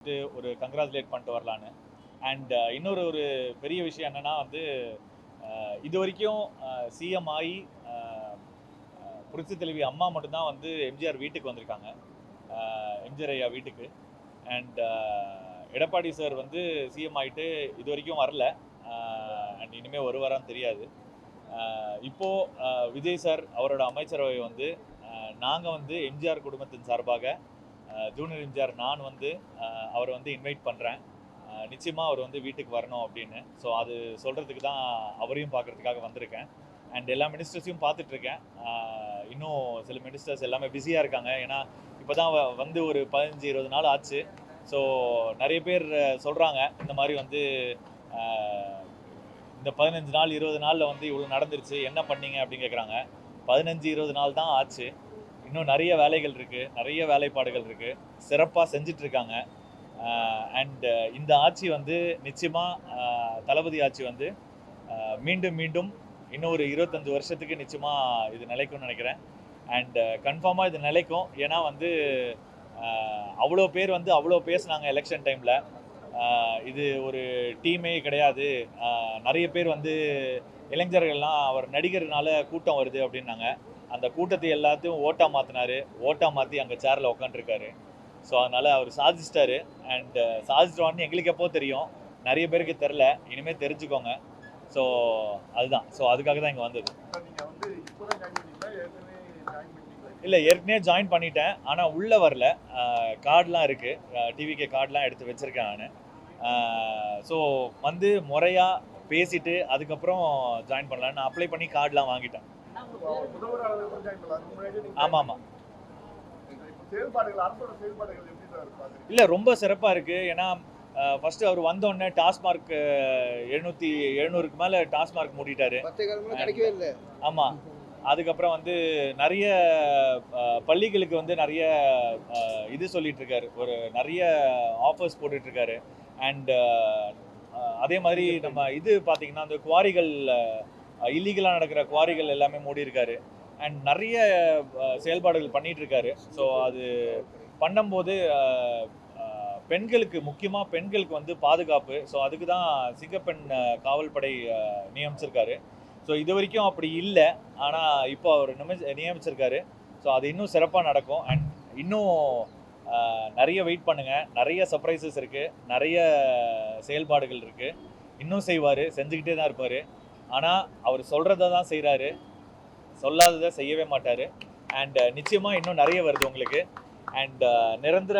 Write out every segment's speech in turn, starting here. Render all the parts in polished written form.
ஒரு கங்க்ராச்சுலேட் பண்ணிட்டு வரலான்னு. அண்ட் இன்னொரு ஒரு பெரிய விஷயம் என்னன்னா வந்து இது வரைக்கும் சிஎம் ஆகி புரட்சி தலைவி அம்மா மட்டும்தான் வந்து எம்ஜிஆர் வீட்டுக்கு வந்திருக்காங்க, எம்ஜிஆர் ஐயா வீட்டுக்கு. அண்ட் எடப்பாடி சார் வந்து சிஎம் ஆகிட்டு இது வரைக்கும் வரல. அண்ட் இனிமேல் வருவாரான்னு தெரியாது. இப்போது விஜய் சார் அவரோட அமைச்சரவை வந்து நாங்கள் வந்து எம்ஜிஆர் குடும்பத்தின் சார்பாக ஜூனியர் எம்ஜிஆர் நான் வந்து அவரை வந்து இன்வைட் பண்ணுறேன். நிச்சயமாக அவர் வந்து வீட்டுக்கு வரணும் அப்படின்னு. ஸோ அது சொல்கிறதுக்கு தான் அவரையும் பார்க்குறதுக்காக வந்திருக்கேன். அண்ட் எல்லா மினிஸ்டர்ஸையும் பார்த்துட்ருக்கேன். இன்னும் சில மினிஸ்டர்ஸ் எல்லாமே பிஸியாக இருக்காங்க. ஏன்னா இப்போ தான் வந்து ஒரு 15-20 நாள் ஆச்சு. ஸோ நிறைய பேர் சொல்கிறாங்க இந்த மாதிரி வந்து இந்த 15 நாள் 20 நாளில் வந்து இவ்வளோ நடந்துருச்சு, என்ன பண்ணீங்க அப்படின்னு கேட்குறாங்க. 15-20 நாள் தான் ஆச்சு. இன்னும் நிறைய வேலைகள் இருக்குது, நிறைய வேலைப்பாடுகள் இருக்குது, சிறப்பாக செஞ்சிட்ருக்காங்க. அண்ட் இந்த ஆட்சி வந்து நிச்சயமாக தளபதி ஆட்சி வந்து மீண்டும் மீண்டும் இன்னும் ஒரு 25 வருஷத்துக்கு நிச்சயமாக இது நிலைக்கும்னு நினைக்கிறேன். அண்ட் கன்ஃபார்மாக இது நிலைக்கும். ஏன்னா வந்து அவ்வளோ பேர் வந்து அவ்வளோ பேசுனாங்க எலெக்ஷன் டைமில். இது ஒரு டீமே கிடையாது, நிறைய பேர் வந்து இளைஞர்கள்லாம் அவர் நடிகர்னால கூட்டம் வருது அப்படின்னாங்க. அந்த கூட்டத்தை எல்லாத்தையும் ஓட்டாக மாற்றினார். ஓட்டாக மாற்றி அங்கே சேரில் உட்காந்துருக்காரு. ஸோ அதனால் அவர் சாதிச்சிட்டாரு. அண்ட் சாதிச்சிட்டோன்னு எங்களுக்கு எப்போ தெரியும், நிறைய பேருக்கு தெரில. இனிமேல் தெரிஞ்சுக்கோங்க. ஸோ அதுதான். ஸோ அதுக்காக தான் இங்கே வந்தது. இல்லை, ஏற்கனவே ஜாயின் பண்ணிட்டேன். ஆனால் உள்ளே வரல. கார்டெலாம் இருக்குது, டிவிகே கார்டெலாம் எடுத்து வச்சுருக்கேன் நான். ஸோ வந்து முறையாக பேசிவிட்டு அதுக்கப்புறம் ஜாயின் பண்ணலாம். நான் அப்ளை பண்ணி கார்டெலாம் வாங்கிட்டேன். ஆமாம் ஆமாம். இல்லை, ரொம்ப சிறப்பாக இருக்குது. ஏன்னா ஃபஸ்ட்டு அவர் வந்தோடனே டாஸ்மார்க் 700க்கு மேலே டாஸ்மார்க் மூடிட்டார். ஆமாம். அதுக்கப்புறம் வந்து நிறைய பள்ளிகளுக்கு வந்து நிறைய இது சொல்லிகிட்ருக்காரு, ஒரு நிறைய ஆஃபர்ஸ் போட்டுட்ருக்காரு. அண்ட் அதே மாதிரி நம்ம இது பார்த்திங்கன்னா அந்த குவாரிகள், இல்லீகலாக நடக்கிற குவாரிகள் எல்லாமே மூடி இருக்காரு. அண்ட் நிறைய செயல்பாடுகள் பண்ணிகிட்ருக்காரு. ஸோ அது பண்ணும்போது பெண்களுக்கு, முக்கியமாக பெண்களுக்கு வந்து பாதுகாப்பு. ஸோ அதுக்கு தான் சிங்கப்பெண் காவல் படை நியமிச்சிருக்காரு. ஸோ இது வரைக்கும் அப்படி இல்லை, ஆனால் இப்போ அவர் நியமிச்சிருக்காரு. ஸோ அது இன்னும் சிறப்பாக நடக்கும். அண்ட் இன்னும் நிறைய வெயிட் பண்ணுங்கள். நிறைய சர்ப்ரைசஸ் இருக்குது, நிறைய செயல்பாடுகள் இருக்குது. இன்னும் செய்வார், செஞ்சுக்கிட்டே தான் இருப்பார். ஆனால் அவர் சொல்கிறத தான் செய்கிறாரு, சொல்லாததை செய்யவே மாட்டார். அண்ட் நிச்சயமாக இன்னும் நிறைய வருது உங்களுக்கு. அண்ட் நிரந்தர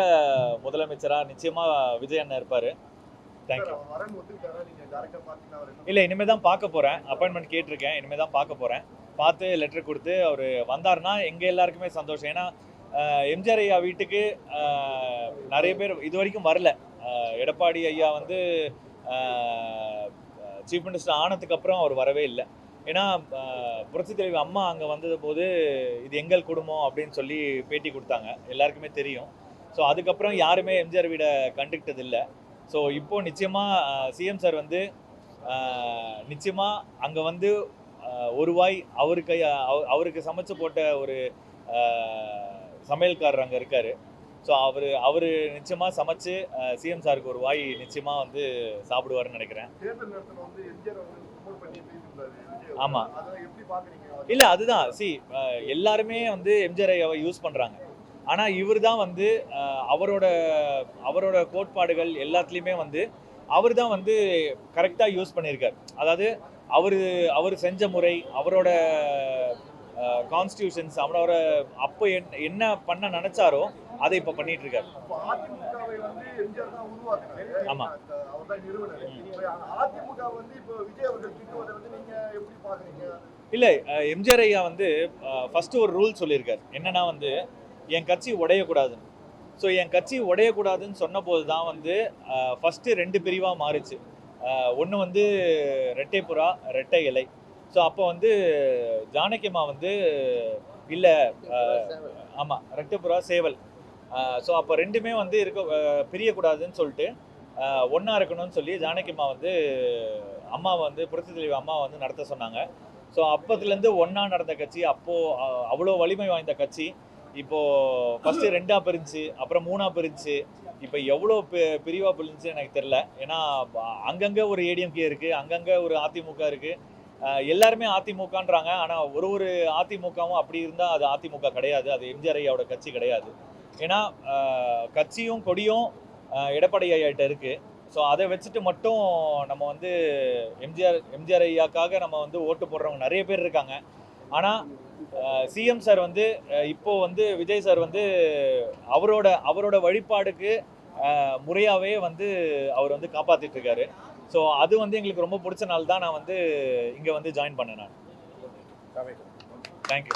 முதலமைச்சராக நிச்சயமாக விஜய் அண்ணன் இருப்பார். தேங்க்யூ. இல்லை, இனிமேல் தான் பார்க்க போகிறேன். அப்பாயின்மெண்ட் கேட்டிருக்கேன், இனிமேல் தான் பார்க்க போகிறேன். பார்த்து லெட்டர் கொடுத்து அவர் வந்தார்னா எங்கள் எல்லாருக்குமே சந்தோஷம். ஏன்னா எம்ஜிஆர் ஐயா வீட்டுக்கு நிறைய பேர் இது வரைக்கும் வரல. எடப்பாடி ஐயா வந்து சீஃப் மினிஸ்டர் ஆனதுக்கப்புறம் அவர் வரவே இல்லை. ஏன்னா புரட்சி தலைவி அம்மா அங்கே வந்தது போது இது எங்கள் குடும்பம் அப்படின்னு சொல்லி பேட்டி கொடுத்தாங்க, எல்லாருக்குமே தெரியும். ஸோ அதுக்கப்புறம் யாருமே எம்ஜிஆர் வீடை கண்டுக்கிட்டது இல்லை. ஸோ இப்போது நிச்சயமாக சிஎம் சார் வந்து நிச்சயமாக அங்கே வந்து ஒரு வாய் அவருக்கு சமைச்சு போட்ட ஒரு சமையல்காரர் அங்கே இருக்கார். ஸோ அவர் நிச்சயமாக சமைச்சு சிஎம் சாருக்கு ஒரு வாய் நிச்சயமாக வந்து சாப்பிடுவார்னு நினைக்கிறேன். ஆமாம். இல்லை, அதுதான். எல்லாருமே வந்து எம்ஜிஆர் ஐயாவை யூஸ் பண்ணுறாங்க. ஆனால் இவர் தான் வந்து அவரோட கோட்பாடுகள் எல்லாத்துலேயுமே வந்து அவர் தான் வந்து கரெக்டாக யூஸ் பண்ணியிருக்கார். அதாவது அவர் செஞ்ச முறை, அவரோட கான்ஸ்டியூஷன்ஸ், அவரோட அப்போ என்ன பண்ண நினைச்சாரோ அதை இப்போ பண்ணிட்டு இருக்காரு. ஆமாம். இல்லை, எம்ஜிஆர் ஐயா வந்து ஃபஸ்ட்டு ஒரு ரூல் சொல்லியிருக்கார். என்னன்னா வந்து என் கட்சி உடையக்கூடாதுன்னு. ஸோ என் கட்சி உடையக்கூடாதுன்னு சொன்னபோது தான் வந்து ஃபஸ்ட்டு 2 பிரிவாக மாறிச்சு. ஒன்று வந்து ரெட்டை புறா, ரெட்டை இலை. ஸோ அப்போ வந்து ஜானகியம்மா வந்து இல்லை, ஆமாம், ரெட்டை புறா சேவல். ஸோ அப்போ ரெண்டுமே வந்து பிரியக்கூடாதுன்னு சொல்லிட்டு ஒன்றா இருக்கணும்னு சொல்லி ஜானகியம்மா வந்து அம்மாவை வந்து புரட்சி தலைவி அம்மாவை வந்து நடத்த சொன்னாங்க. ஸோ அப்போத்துலேருந்து ஒன்றா நடந்த கட்சி, அப்போது அவ்வளோ வலிமை வாய்ந்த கட்சி இப்போது ஃபஸ்ட்டு 2ஆக பிரிஞ்சு, அப்புறம் 3ஆக பிரிஞ்சு, இப்போ எவ்வளோ பிரிவா பிரிஞ்சுன்னு எனக்கு தெரியல. ஏன்னா அங்கங்கே ஒரு ஏடிஎம்கே இருக்குது, அங்கங்கே ஒரு அதிமுக இருக்குது. எல்லாருமே அதிமுகன்றாங்க. ஆனால் ஒரு அதிமுகவும் அப்படி இருந்தால் அது அதிமுக கிடையாது, அது எம்ஜிஆர் ஐயாவோட கட்சி கிடையாது. ஏன்னா கட்சியும் கொடியும் எடப்பாடி ஐயாட்ட இருக்குது. ஸோ அதை வச்சுட்டு மட்டும் நம்ம வந்து எம்ஜிஆர் ஐயாக்காக நம்ம வந்து ஓட்டு போடுறவங்க நிறைய பேர் இருக்காங்க. ஆனால் சிஎம் சார் வந்து இப்போ வந்து விஜய் சார் வந்து அவரோட வழிபாடுக்கு முறையாகவே வந்து அவர் வந்து காப்பாற்றிட்டு இருக்காரு. ஸோ அது வந்து எங்களுக்கு ரொம்ப பிடிச்ச நாள் தான் நான் வந்து இங்கே வந்து ஜாயின் பண்ணேன் நான். தேங்க்யூ.